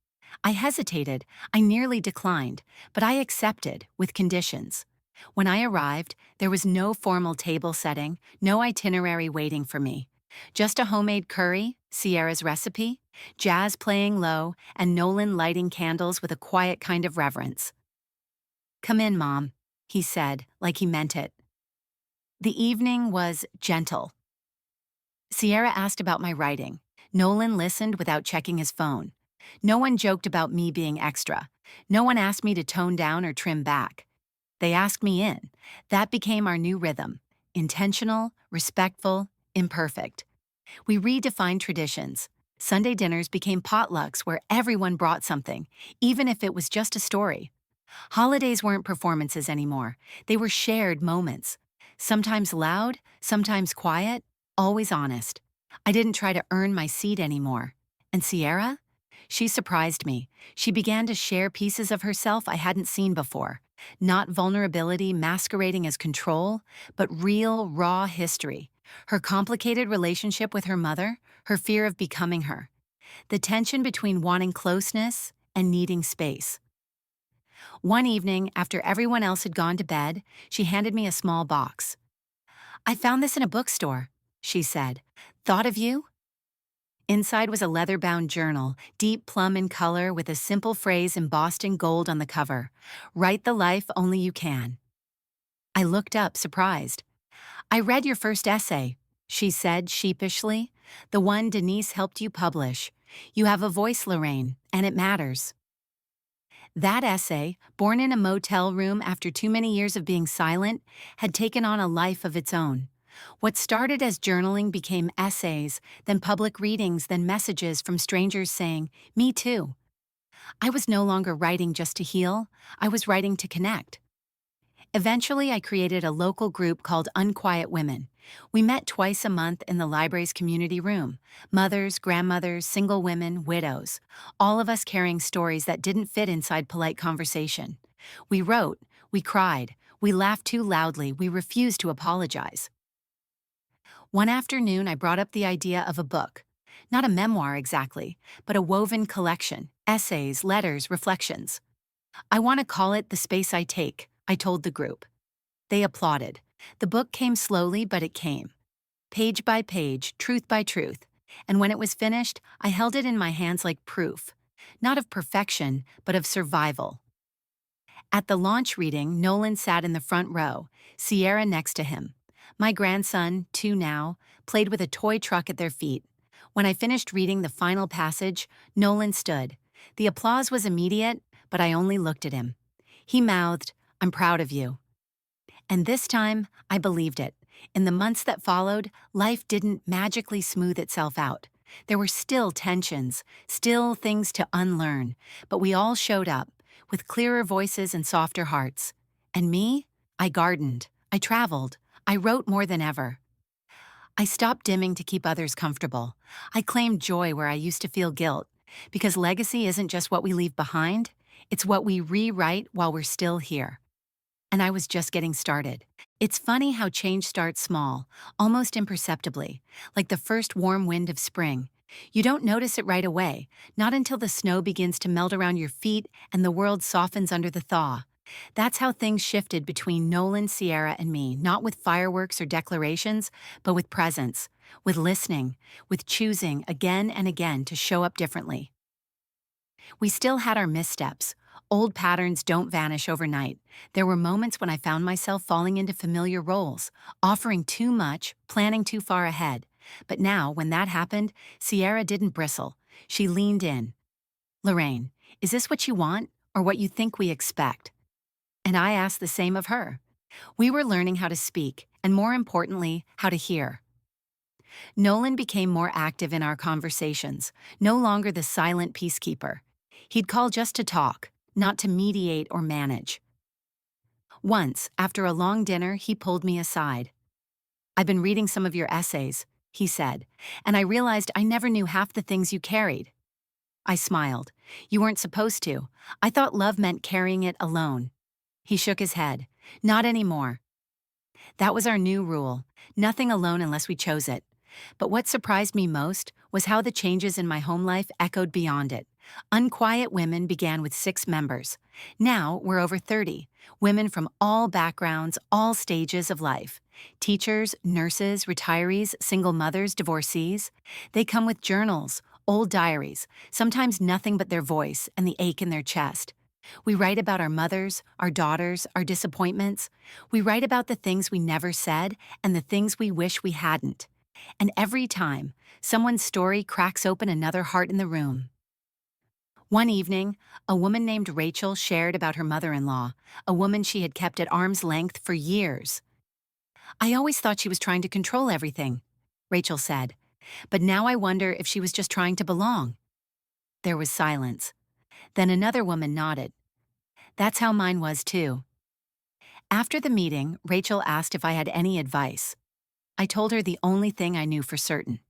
I hesitated, I nearly declined, but I accepted, with conditions. When I arrived, there was no formal table setting, no itinerary waiting for me. Just a homemade curry, Sierra's recipe, jazz playing low, and Nolan lighting candles with a quiet kind of reverence. "Come in, Mom," he said, like he meant it. The evening was gentle. Sierra asked about my writing. Nolan listened without checking his phone. No one joked about me being extra. No one asked me to tone down or trim back. They asked me in. That became our new rhythm. Intentional, respectful, imperfect. We redefined traditions. Sunday dinners became potlucks where everyone brought something, even if it was just a story. Holidays weren't performances anymore. They were shared moments. Sometimes loud, sometimes quiet, always honest. I didn't try to earn my seat anymore. And Sierra? She surprised me. She began to share pieces of herself I hadn't seen before. Not vulnerability masquerading as control, but real, raw history. Her complicated relationship with her mother, her fear of becoming her. The tension between wanting closeness and needing space. One evening, after everyone else had gone to bed, she handed me a small box. "I found this in a bookstore," she said. "Thought of you?" Inside was a leather-bound journal, deep plum in color with a simple phrase embossed in gold on the cover. "Write the life only you can." I looked up, surprised. "I read your first essay," she said sheepishly. "The one Denise helped you publish. You have a voice, Lorraine, and it matters." That essay, born in a motel room after too many years of being silent, had taken on a life of its own. What started as journaling became essays, then public readings, then messages from strangers saying, "Me too." I was no longer writing just to heal, I was writing to connect. Eventually, I created a local group called Unquiet Women. We met twice a month in the library's community room. Mothers, grandmothers, single women, widows. All of us carrying stories that didn't fit inside polite conversation. We wrote, we cried, we laughed too loudly, we refused to apologize. One afternoon, I brought up the idea of a book. Not a memoir exactly, but a woven collection, essays, letters, reflections. I want to call it The Space I Take, I told the group. They applauded. The book came slowly, but it came. Page by page, truth by truth. And when it was finished, I held it in my hands like proof. Not of perfection, but of survival. At the launch reading, Nolan sat in the front row, Sierra next to him. My grandson, 2 now, played with a toy truck at their feet. When I finished reading the final passage, Nolan stood. The applause was immediate, but I only looked at him. He mouthed, "I'm proud of you." And this time, I believed it. In the months that followed, life didn't magically smooth itself out. There were still tensions, still things to unlearn, but we all showed up, with clearer voices and softer hearts. And me? I gardened, I traveled, I wrote more than ever. I stopped dimming to keep others comfortable. I claimed joy where I used to feel guilt, because legacy isn't just what we leave behind, it's what we rewrite while we're still here. And I was just getting started. It's funny how change starts small, almost imperceptibly, like the first warm wind of spring. You don't notice it right away, not until the snow begins to melt around your feet and the world softens under the thaw. That's how things shifted between Nolan, Sierra, and me, not with fireworks or declarations, but with presence, with listening, with choosing again and again to show up differently. We still had our missteps. Old patterns don't vanish overnight. There were moments when I found myself falling into familiar roles, offering too much, planning too far ahead. But now, when that happened, Sierra didn't bristle. She leaned in. "Lorraine, is this what you want, or what you think we expect?" And I asked the same of her. We were learning how to speak, and more importantly, how to hear. Nolan became more active in our conversations, no longer the silent peacekeeper. He'd call just to talk, not to mediate or manage. Once, after a long dinner, he pulled me aside. "I've been reading some of your essays," he said, "and I realized I never knew half the things you carried." I smiled. "You weren't supposed to. I thought love meant carrying it alone." He shook his head. "Not anymore." That was our new rule. Nothing alone unless we chose it. But what surprised me most was how the changes in my home life echoed beyond it. Unquiet Women began with 6 members. Now we're over 30, women from all backgrounds, all stages of life. Teachers, nurses, retirees, single mothers, divorcees. They come with journals, old diaries, sometimes nothing but their voice and the ache in their chest. We write about our mothers, our daughters, our disappointments. We write about the things we never said and the things we wish we hadn't. And every time, someone's story cracks open another heart in the room. One evening, a woman named Rachel shared about her mother-in-law, a woman she had kept at arm's length for years. "I always thought she was trying to control everything," Rachel said. "But now I wonder if she was just trying to belong." There was silence. Then another woman nodded. "That's how mine was too." After the meeting, Rachel asked if I had any advice. I told her the only thing I knew for certain.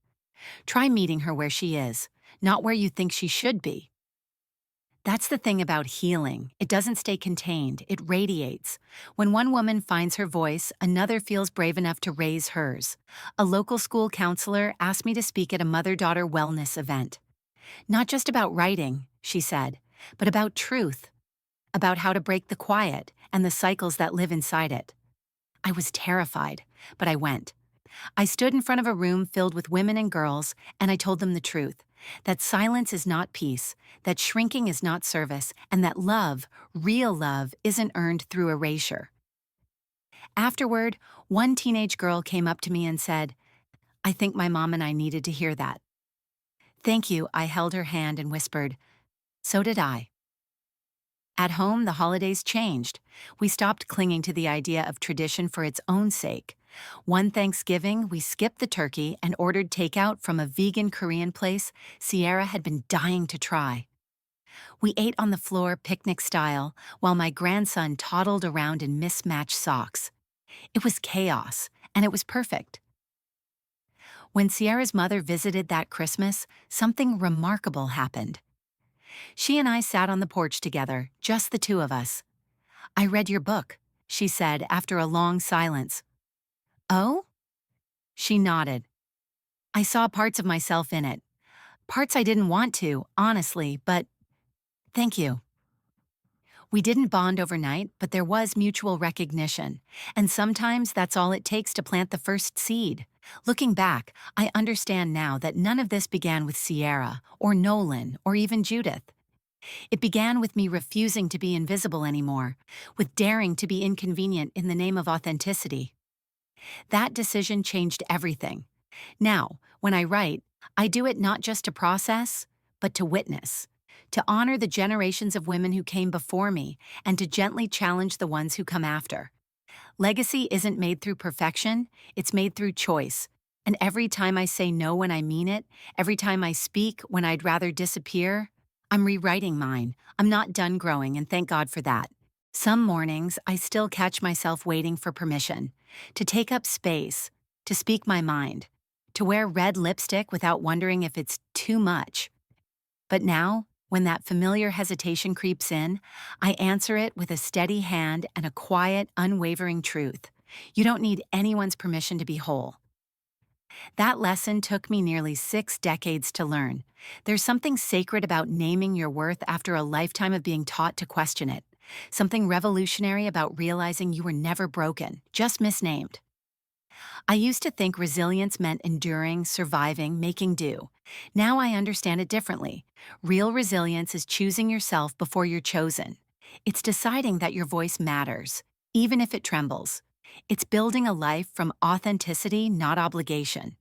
Try meeting her where she is, not where you think she should be. That's the thing about healing. It doesn't stay contained, it radiates. When one woman finds her voice, another feels brave enough to raise hers. A local school counselor asked me to speak at a mother-daughter wellness event. "Not just about writing," she said, "but about truth, about how to break the quiet and the cycles that live inside it." I was terrified, but I went. I stood in front of a room filled with women and girls, and I told them the truth. That silence is not peace, that shrinking is not service, and that love, real love, isn't earned through erasure. Afterward, one teenage girl came up to me and said, "I think my mom and I needed to hear that." "Thank you," I held her hand and whispered, "So did I." At home, the holidays changed. We stopped clinging to the idea of tradition for its own sake. One Thanksgiving, we skipped the turkey and ordered takeout from a vegan Korean place Sierra had been dying to try. We ate on the floor picnic style while my grandson toddled around in mismatched socks. It was chaos, and it was perfect. When Sierra's mother visited that Christmas, something remarkable happened. She and I sat on the porch together, just the two of us. "I read your book," she said after a long silence. "Oh?" She nodded. "I saw parts of myself in it. Parts I didn't want to, honestly, but thank you." We didn't bond overnight, but there was mutual recognition, and sometimes that's all it takes to plant the first seed. Looking back, I understand now that none of this began with Sierra, or Nolan, or even Judith. It began with me refusing to be invisible anymore, with daring to be inconvenient in the name of authenticity. That decision changed everything. Now, when I write, I do it not just to process, but to witness, to honor the generations of women who came before me, and to gently challenge the ones who come after. Legacy isn't made through perfection, it's made through choice. And every time I say no when I mean it, every time I speak when I'd rather disappear, I'm rewriting mine. I'm not done growing, and thank God for that. Some mornings, I still catch myself waiting for permission, to take up space, to speak my mind, to wear red lipstick without wondering if it's too much. But now, when that familiar hesitation creeps in, I answer it with a steady hand and a quiet, unwavering truth. You don't need anyone's permission to be whole. That lesson took me nearly 6 decades to learn. There's something sacred about naming your worth after a lifetime of being taught to question it. Something revolutionary about realizing you were never broken, just misnamed. I used to think resilience meant enduring, surviving, making do. Now I understand it differently. Real resilience is choosing yourself before you're chosen. It's deciding that your voice matters, even if it trembles. It's building a life from authenticity, not obligation.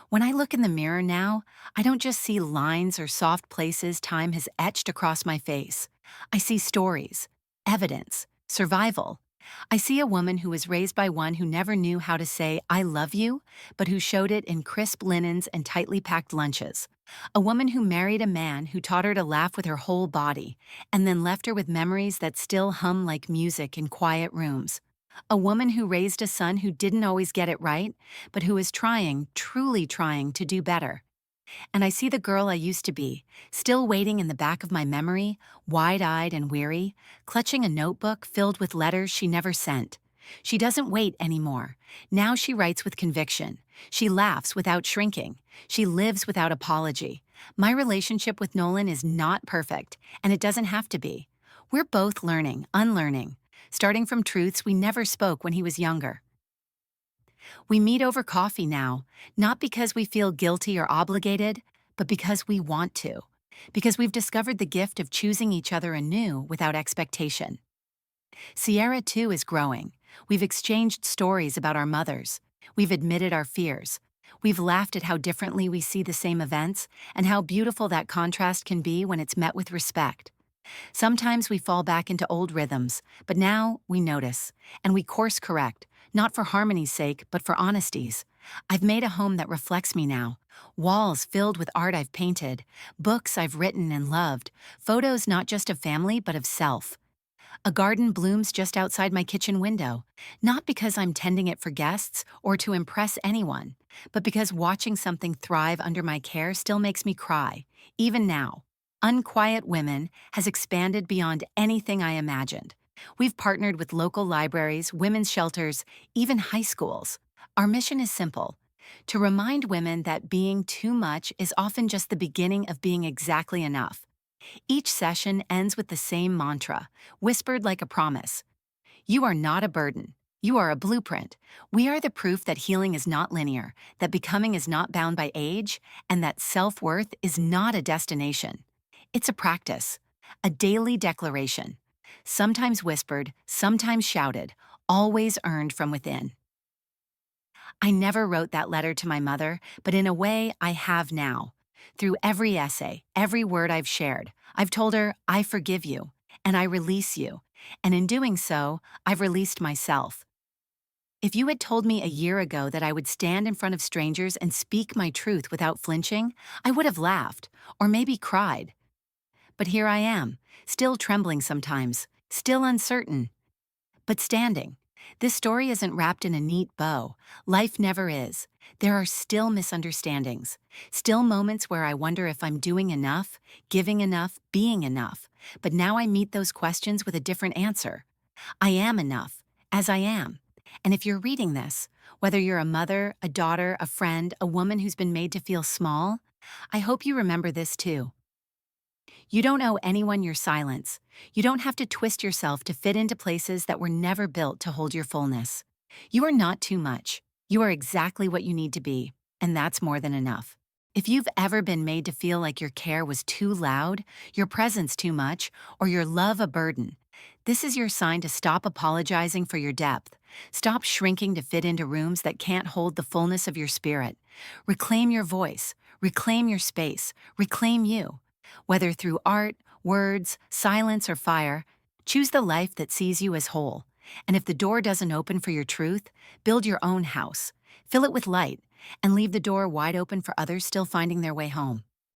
When I look in the mirror now, I don't just see lines or soft places time has etched across my face. I see stories, evidence, survival. I see a woman who was raised by one who never knew how to say, "I love you," but who showed it in crisp linens and tightly packed lunches. A woman who married a man who taught her to laugh with her whole body, and then left her with memories that still hum like music in quiet rooms. A woman who raised a son who didn't always get it right, but who is trying, truly trying, to do better. And I see the girl I used to be, still waiting in the back of my memory, wide-eyed and weary, clutching a notebook filled with letters she never sent. She doesn't wait anymore. Now she writes with conviction. She laughs without shrinking. She lives without apology. My relationship with Nolan is not perfect, and it doesn't have to be. We're both learning, unlearning, starting from truths we never spoke when he was younger. We meet over coffee now, not because we feel guilty or obligated, but because we want to. Because we've discovered the gift of choosing each other anew without expectation. Sierra, too, is growing. We've exchanged stories about our mothers. We've admitted our fears. We've laughed at how differently we see the same events and how beautiful that contrast can be when it's met with respect. Sometimes we fall back into old rhythms, but now we notice, and we course correct, not for harmony's sake, but for honesty's. I've made a home that reflects me now. Walls filled with art I've painted, books I've written and loved, photos not just of family, but of self. A garden blooms just outside my kitchen window, not because I'm tending it for guests or to impress anyone, but because watching something thrive under my care still makes me cry, even now. Unquiet Women has expanded beyond anything I imagined. We've partnered with local libraries, women's shelters, even high schools. Our mission is simple: to remind women that being too much is often just the beginning of being exactly enough. Each session ends with the same mantra, whispered like a promise. You are not a burden. You are a blueprint. We are the proof that healing is not linear, that becoming is not bound by age, and that self-worth is not a destination. It's a practice, a daily declaration, sometimes whispered, sometimes shouted, always earned from within. I never wrote that letter to my mother, but in a way I have now. Through every essay, every word I've shared, I've told her, "I forgive you." and I release you. And in doing so, I've released myself. If you had told me a year ago that I would stand in front of strangers and speak my truth without flinching, I would have laughed, or maybe cried. But here I am, still trembling sometimes, still uncertain, but standing. This story isn't wrapped in a neat bow. Life never is. There are still misunderstandings, still moments where I wonder if I'm doing enough, giving enough, being enough. But now I meet those questions with a different answer. I am enough, as I am. And if you're reading this, whether you're a mother, a daughter, a friend, a woman who's been made to feel small, I hope you remember this too. You don't owe anyone your silence. You don't have to twist yourself to fit into places that were never built to hold your fullness. You are not too much. You are exactly what you need to be, and that's more than enough. If you've ever been made to feel like your care was too loud, your presence too much, or your love a burden, this is your sign to stop apologizing for your depth. Stop shrinking to fit into rooms that can't hold the fullness of your spirit. Reclaim your voice, reclaim your space, reclaim you. Whether through art, words, silence, or fire, choose the life that sees you as whole. And if the door doesn't open for your truth, build your own house. Fill it with light, and leave the door wide open for others still finding their way home.